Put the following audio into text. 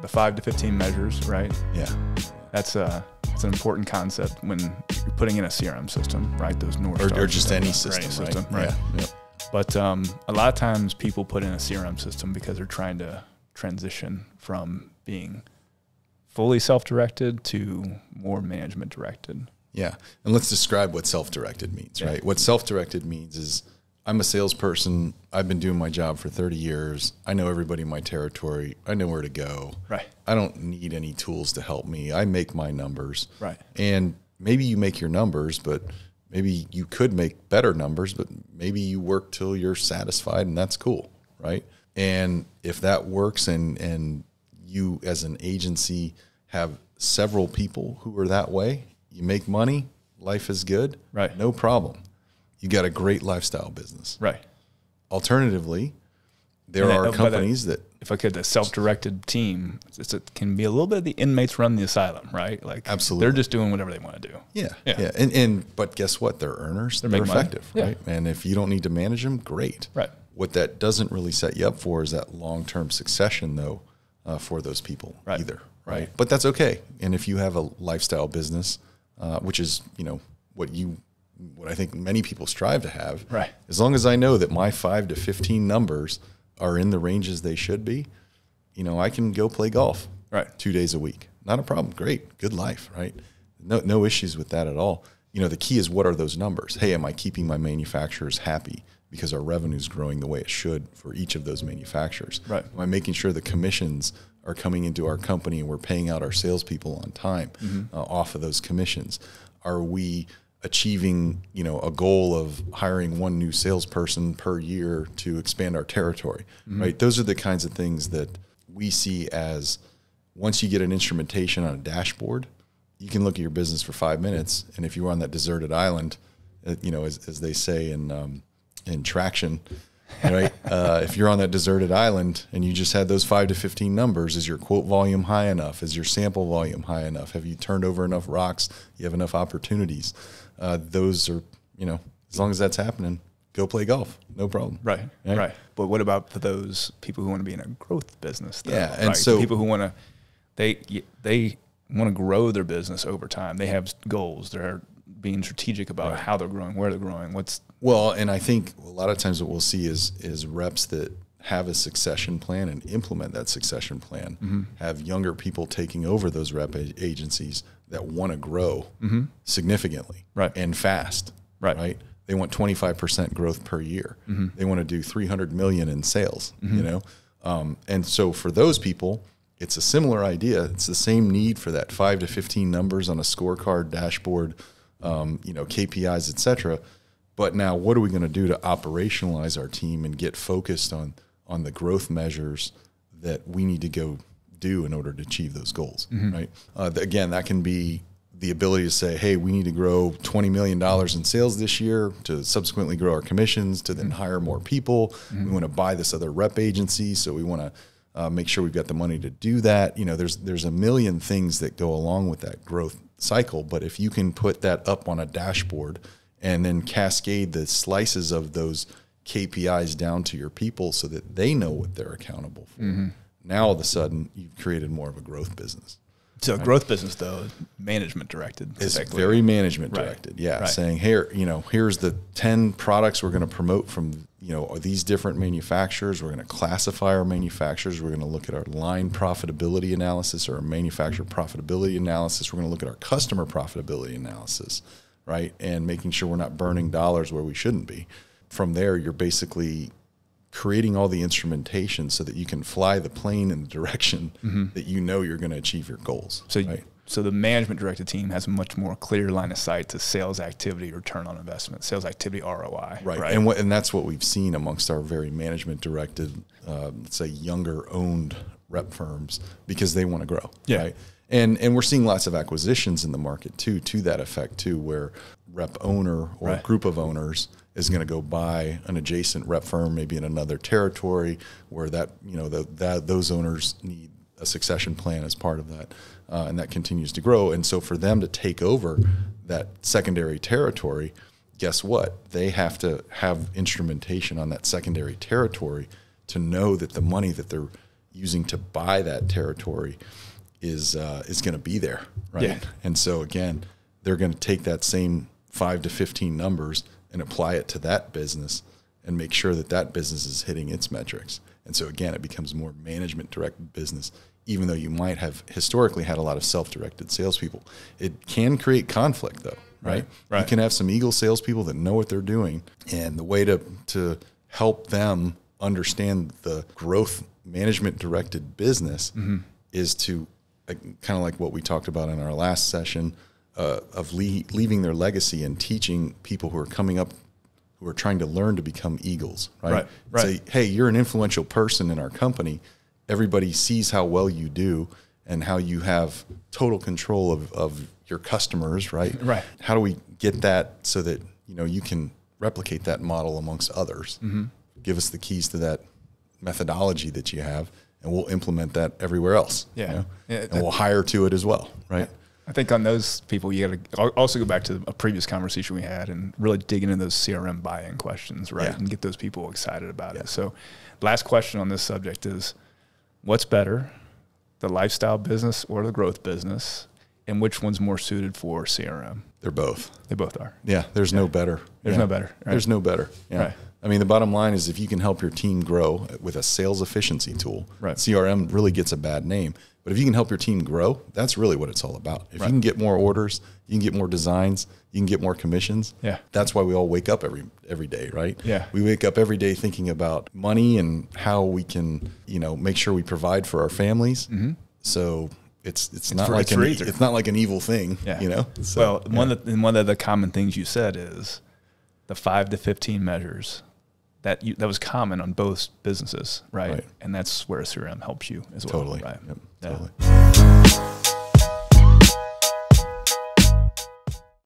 the 5 to 15 measures, right? Yeah. That's it's an important concept when you're putting in a CRM system, right? Those North Stars Or just any system, right? right? Yeah. But a lot of times people put in a CRM system because they're trying to transition from being fully self-directed to more management-directed. Yeah. And let's describe what self-directed means, right? What self-directed means is I'm a salesperson. I've been doing my job for 30 years. I know everybody in my territory. I know where to go. Right. I don't need any tools to help me. I make my numbers. Right. And maybe you make your numbers, but maybe you could make better numbers, but maybe you work till you're satisfied, and that's cool, right? And if that works and you as an agency have several people who are that way, you make money, life is good, right? No problem. You got a great lifestyle business. Right. Alternatively, there are companies that, if I could, the self-directed team, it can be a little bit of the inmates run the asylum, right? Like, absolutely, they're just doing whatever they want to do. Yeah. And but guess what? They're earners. They're effective, right? And if you don't need to manage them, great. Right. What that doesn't really set you up for is that long-term succession, though, for those people either, right? But that's okay. And if you have a lifestyle business, which is, you know, what I think many people strive to have, right? As long as I know that my 5 to 15 numbers are in the ranges they should be, you know, I can go play golf 2 days a week. Not a problem. Great. Good life, right? No issues with that at all. You know, the key is, what are those numbers? Hey, am I keeping my manufacturers happy because our revenue is growing the way it should for each of those manufacturers? Right. Am I making sure the commissions are coming into our company and we're paying out our salespeople on time off of those commissions? Are we achieving, you know, a goal of hiring one new salesperson per year to expand our territory, right? Those are the kinds of things that we see as, once you get an instrumentation on a dashboard, you can look at your business for 5 minutes. And if you were on that deserted island, you know, as they say in Traction, right? If you're on that deserted island and you just had those 5 to 15 numbers, is your quote volume high enough? Is your sample volume high enough? Have you turned over enough rocks? You have enough opportunities? Those are, you know, as long as that's happening, go play golf. No problem. Right. But what about for those people who want to be in a growth business, though? Yeah. And so people who want to, they want to grow their business over time. They have goals. They're being strategic about how they're growing, where they're growing. Well, and I think a lot of times what we'll see is reps that have a succession plan and implement that succession plan, have younger people taking over those rep agencies that want to grow significantly and fast, right? They want 25% growth per year. They want to do 300 million in sales, you know? And so for those people, it's a similar idea. It's the same need for that 5 to 15 numbers on a scorecard, dashboard, you know, KPIs, et cetera. But now what are we going to do to operationalize our team and get focused on the growth measures that we need to go do in order to achieve those goals, right? Again, that can be the ability to say, hey, we need to grow $20 million in sales this year to subsequently grow our commissions, to then hire more people. We want to buy this other rep agency, so we want to make sure we've got the money to do that. You know, there's a million things that go along with that growth cycle, but if you can put that up on a dashboard and then cascade the slices of those KPIs down to your people so that they know what they're accountable for, now all of a sudden you've created more of a growth business. So growth business, though, management directed. It's very management directed. Yeah. Saying, here, you know, here's the 10 products we're going to promote from, you know, these different manufacturers. We're going to classify our manufacturers. We're going to look at our line profitability analysis or our manufacturer profitability analysis. We're going to look at our customer profitability analysis, right? And making sure we're not burning dollars where we shouldn't be. From there, you're basically creating all the instrumentation so that you can fly the plane in the direction that you know you're going to achieve your goals. So the management directed team has a much more clear line of sight to sales activity, return on investment, sales activity, ROI. Right. And that's what we've seen amongst our very management directed, let's say younger owned rep firms, because they want to grow. Right. And we're seeing lots of acquisitions in the market too, to that effect too, where rep owner or a group of owners is going to go buy an adjacent rep firm, maybe in another territory, where that, you know, those owners need a succession plan as part of that, and that continues to grow. And so for them to take over that secondary territory, guess what? They have to have instrumentation on that secondary territory to know that the money that they're using to buy that territory is going to be there, right? Yeah. And so again, they're going to take that same 5 to 15 numbers and apply it to that business and make sure that that business is hitting its metrics. And so again, it becomes more management directed business, even though you might have historically had a lot of self-directed salespeople. It can create conflict though, right? Right. You can have some Eagle salespeople that know what they're doing, and the way to help them understand the growth management directed business is to kind of like what we talked about in our last session of leaving their legacy and teaching people who are coming up, who are trying to learn to become Eagles, right? Say, hey, you're an influential person in our company. Everybody sees how well you do and how you have total control of your customers, right? Right. How do we get that so that, you know, you can replicate that model amongst others? Give us the keys to that methodology that you have, and we'll implement that everywhere else. Yeah. You know? And we'll hire to it as well, right? I think on those people, you got to also go back to a previous conversation we had and really dig into those CRM buy-in questions, right? Yeah. And get those people excited about it. So last question on this subject is, what's better, the lifestyle business or the growth business? And which one's more suited for CRM? They're both. They both are. Yeah, there's no better. There's no better. Right? There's no better. Yeah. Right. I mean, the bottom line is if you can help your team grow with a sales efficiency tool, right. CRM really gets a bad name. But if you can help your team grow, that's really what it's all about. If right. you can get more orders, you can get more designs, you can get more commissions. Yeah. That's why we all wake up every day, right? Yeah. We wake up every day thinking about money and how we can, you know, make sure we provide for our families. So it's not like it's not like an evil thing, you know. So, well, one of the common things you said is the 5 to 15 measures that was common on both businesses, right? And that's where CRM helps you as well. Totally. Right. Yep, totally.